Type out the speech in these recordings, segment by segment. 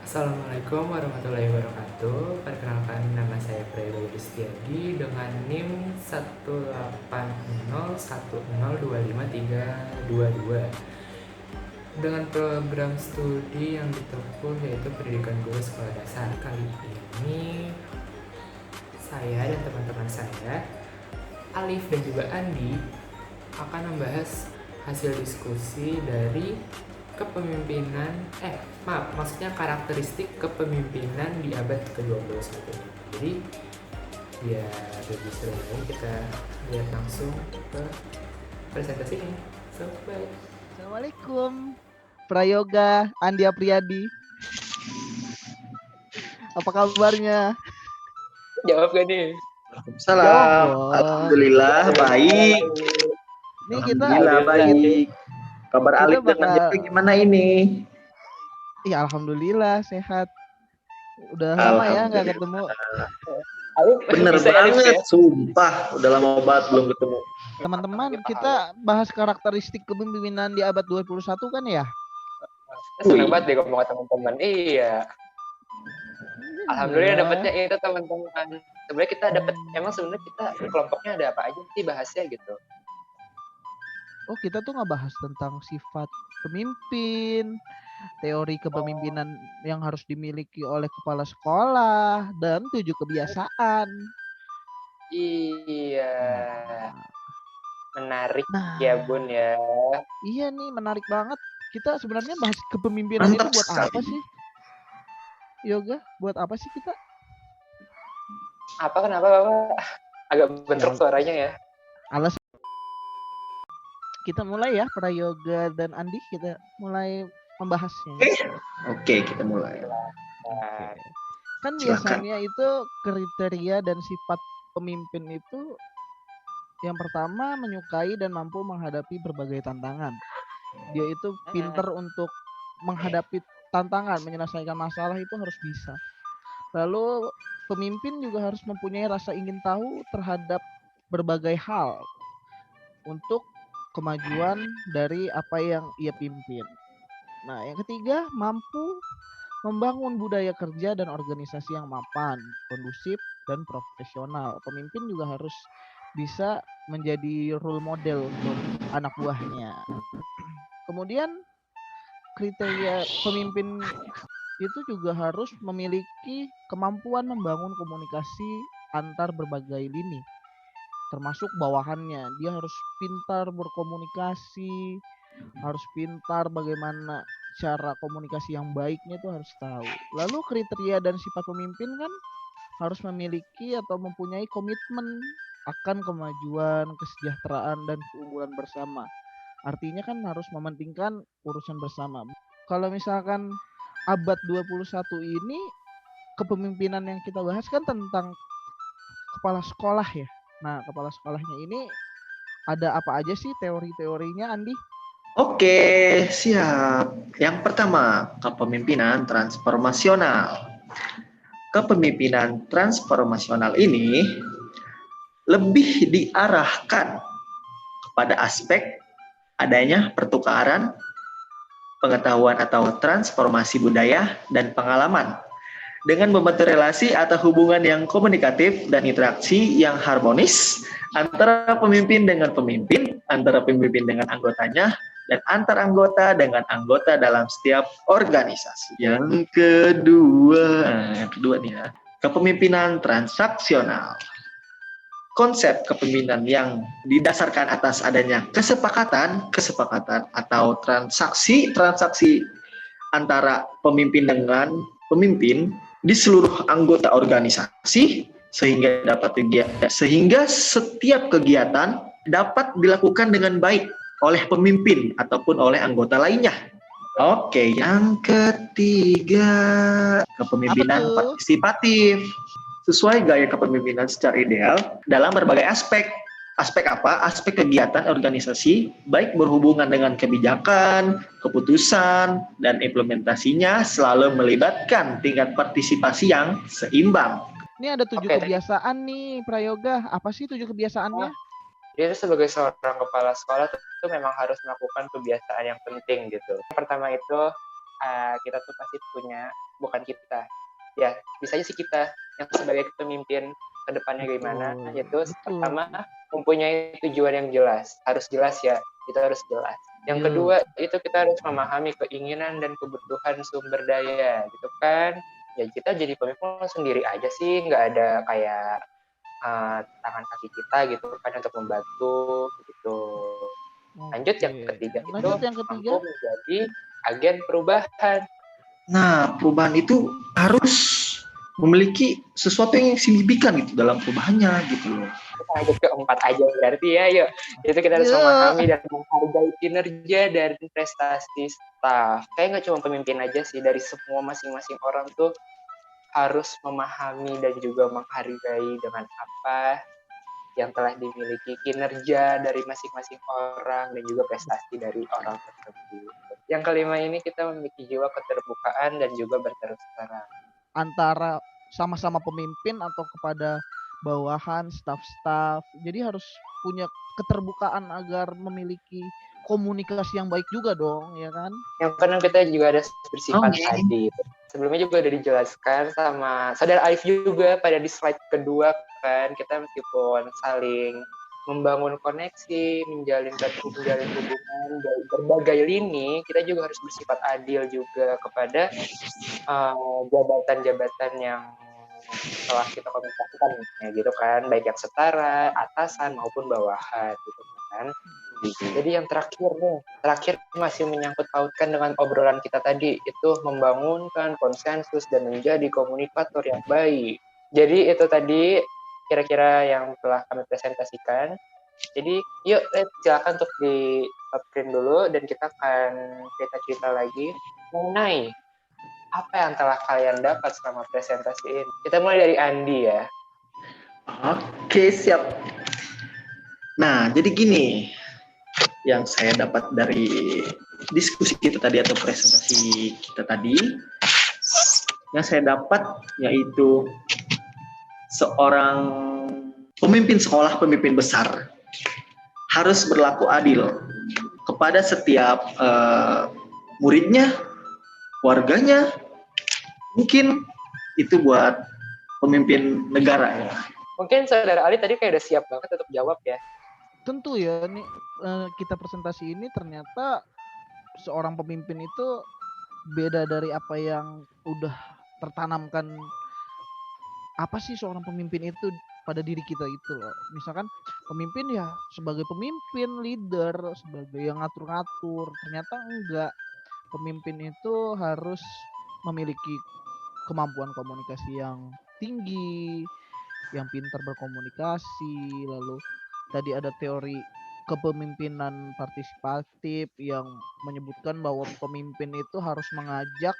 Assalamualaikum warahmatullahi wabarakatuh. Perkenalkan, nama saya Prayoga Yudistiadi dengan NIM 18010253222 dengan program studi yang ditempuh yaitu pendidikan guru sekolah dasar. Kali ini saya dan teman-teman saya, Alif dan juga Andi, akan membahas hasil diskusi dari maksudnya karakteristik kepemimpinan di abad ke-21. Jadi ya lebih seru lagi kita lihat langsung ke presentasinya. So, bye. Assalamualaikum, Prayoga Andi Apriyadi. Apa kabarnya? Jawab gak nih? Waalaikumsalam. Alhamdulillah baik. Ini kita baik. Kabar Alif dengan Jeffrey gimana ini? Iya, alhamdulillah sehat. Udah lama ya nggak ketemu. Bener banget, sumpah. Udah lama banget belum ketemu. Teman-teman, kita bahas karakteristik kepemimpinan di abad 21 kan ya? Seneng banget deh ngomong sama teman-teman. Iya. Alhamdulillah dapetnya itu teman-teman. Sebenarnya kita dapat, sebenarnya kita kelompoknya ada apa aja sih bahasnya gitu. Oh, kita tuh ngebahas tentang sifat pemimpin, teori kepemimpinan yang harus dimiliki oleh kepala sekolah, dan 7 kebiasaan. Iya. Menarik ya Bun ya. Iya nih, menarik banget. Kita sebenarnya bahas kepemimpinan itu buat apa sih? Yoga, buat apa sih kita? Kenapa Bapak? Agak bentrok suaranya ya. Alas. Kita mulai ya, Prayoga dan Andi, kita mulai membahasnya. Oke, kita mulai. Kan biasanya itu kriteria dan sifat pemimpin itu yang pertama menyukai dan mampu menghadapi berbagai tantangan. Dia itu pintar untuk menghadapi tantangan, menyelesaikan masalah itu harus bisa. Lalu pemimpin juga harus mempunyai rasa ingin tahu terhadap berbagai hal untuk kemajuan dari apa yang ia pimpin. Nah, yang ketiga, mampu membangun budaya kerja dan organisasi yang mapan, kondusif, dan profesional. Pemimpin juga harus bisa menjadi role model untuk anak buahnya. Kemudian, kriteria pemimpin itu juga harus memiliki kemampuan membangun komunikasi antar berbagai lini, termasuk bawahannya. Dia harus pintar berkomunikasi, harus pintar bagaimana cara komunikasi yang baiknya itu harus tahu. Lalu kriteria dan sifat pemimpin kan harus memiliki atau mempunyai komitmen akan kemajuan, kesejahteraan, dan keunggulan bersama. Artinya kan harus mementingkan urusan bersama. Kalau misalkan abad 21 ini, kepemimpinan yang kita bahas kan tentang kepala sekolah ya. Nah, kepala sekolahnya ini ada apa aja sih teori-teorinya, Andi? Oke, siap. Yang pertama, kepemimpinan transformasional. Kepemimpinan transformasional ini lebih diarahkan kepada aspek adanya pertukaran pengetahuan atau transformasi budaya dan pengalaman dengan membentuk relasi atau hubungan yang komunikatif dan interaksi yang harmonis antara pemimpin dengan pemimpin, antara pemimpin dengan anggotanya, dan antar anggota dengan anggota dalam setiap organisasi. Yang kedua nih ya, kepemimpinan transaksional. Konsep kepemimpinan yang didasarkan atas adanya kesepakatan atau transaksi antara pemimpin dengan pemimpin di seluruh anggota organisasi sehingga setiap kegiatan dapat dilakukan dengan baik oleh pemimpin ataupun oleh anggota lainnya. Oke, yang ketiga, kepemimpinan partisipatif. Sesuai gaya kepemimpinan secara ideal dalam berbagai aspek. Aspek apa? Aspek kegiatan organisasi, baik berhubungan dengan kebijakan, keputusan, dan implementasinya selalu melibatkan tingkat partisipasi yang seimbang. Ini ada 7 kebiasaan nih, Prayoga. Apa sih 7 kebiasaannya? Dia tuh sebagai seorang kepala sekolah tuh memang harus melakukan kebiasaan yang penting gitu. Yang pertama itu kita tuh pasti punya, bukan kita, ya bisa aja sih kita yang sebagai pemimpin ke depannya gimana, yaitu Betul. pertama mempunyai tujuan yang jelas, harus jelas ya, itu harus jelas. Yang Iya. kedua itu kita harus memahami keinginan dan kebutuhan sumber daya gitu kan. Ya kita jadi pemimpin sendiri aja sih, nggak ada kayak tangan kaki kita gitu kan untuk membantu gitu. Lanjut yang Oke. ketiga itu Lanjut yang ketiga. mampu menjadi agen perubahan. Nah, perubahan itu harus memiliki sesuatu yang signifikan gitu dalam perubahannya gitu loh. Kita lanjut ke empat aja berarti ya, yuk. Itu kita harus Yuk. memahami dan menghargai kinerja dan prestasi staf. Kayak nggak cuma pemimpin aja sih, dari semua masing-masing orang tuh harus memahami dan juga menghargai dengan apa yang telah dimiliki kinerja dari masing-masing orang dan juga prestasi dari orang tersebut. Yang kelima ini kita memiliki jiwa keterbukaan dan juga berterus terang. Antara sama-sama pemimpin atau kepada bawahan, staff-staff. Jadi harus punya keterbukaan agar memiliki komunikasi yang baik juga dong, ya kan? Yang keenam kita juga ada bersifat Oke. adil. Sebelumnya juga udah dijelaskan sama Saudara Alif juga pada di slide kedua kan, kita meskipun saling membangun koneksi, menjalin hubungan dari berbagai lini, kita juga harus bersifat adil juga kepada jabatan-jabatan yang telah kita komunikasikan ya gitu kan, baik yang setara, atasan maupun bawahan gitu kan. Jadi yang terakhir masih menyangkut pautkan dengan obrolan kita tadi, itu membangunkan konsensus dan menjadi komunikator yang baik. Jadi itu tadi kira-kira yang telah kami presentasikan. Jadi yuk silakan untuk di stop screen dulu dan kita akan cerita-cerita lagi mengenai apa yang telah kalian dapat selama presentasi ini. Kita mulai dari Andi ya. Oke, siap. Nah, jadi gini yang saya dapat dari diskusi kita tadi atau presentasi kita tadi, yang saya dapat yaitu seorang pemimpin sekolah, pemimpin besar harus berlaku adil kepada setiap muridnya, warganya. Mungkin itu buat pemimpin negara ya. Mungkin Saudara Ali tadi kayak udah siap banget untuk jawab ya. Tentu ya, nih kita presentasi ini ternyata seorang pemimpin itu beda dari apa yang udah tertanamkan. Apa sih seorang pemimpin itu pada diri kita itu loh. Misalkan pemimpin ya sebagai pemimpin, leader, sebagai yang ngatur-ngatur. Ternyata enggak. Pemimpin itu harus memiliki kemampuan komunikasi yang tinggi, yang pintar berkomunikasi. Lalu tadi ada teori kepemimpinan partisipatif yang menyebutkan bahwa pemimpin itu harus mengajak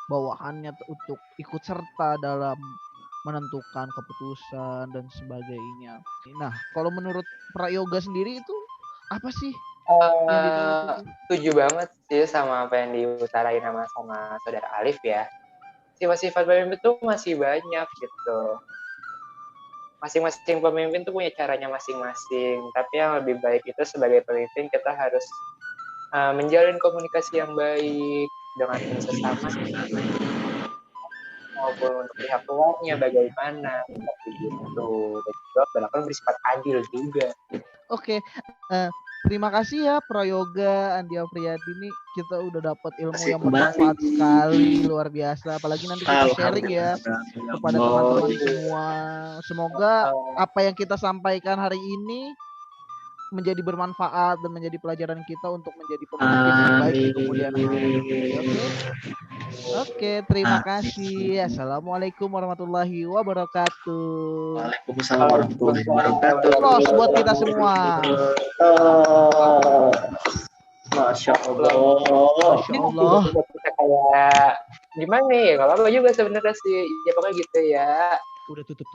bawahannya untuk ikut serta dalam menentukan keputusan dan sebagainya. Nah, kalau menurut Prayoga sendiri itu apa sih yang ditulis itu? Setuju banget sih sama apa yang diutarain sama Saudara Alif ya. Sifat-sifat pemimpin tuh masih banyak gitu. Masing-masing pemimpin tuh punya caranya masing-masing. Tapi yang lebih baik itu sebagai pemimpin kita harus menjalin komunikasi yang baik dengan sesama maupun untuk pihak luarnya bagaimana seperti itu, dan juga berlaku bersifat adil juga. Oke, terima kasih ya Prayoga, Andi Apriyadi, kita udah dapat ilmu yang bermanfaat sekali, luar biasa. Apalagi nanti kita sharing ya kepada teman-teman semua. Semoga apa yang kita sampaikan hari ini menjadi bermanfaat dan menjadi pelajaran kita untuk menjadi pemimpin yang baik di kemudian hari. Oke, terima kasih. Assalamualaikum warahmatullahi wabarakatuh. Waalaikumsalam warahmatullahi wabarakatuh. Los buat kita semua. Masya Allah. Masya Allah. Kita kayak gimana ya? Gak apa-apa juga sebenarnya sih. Ya pokoknya gitu ya. Udah tutup.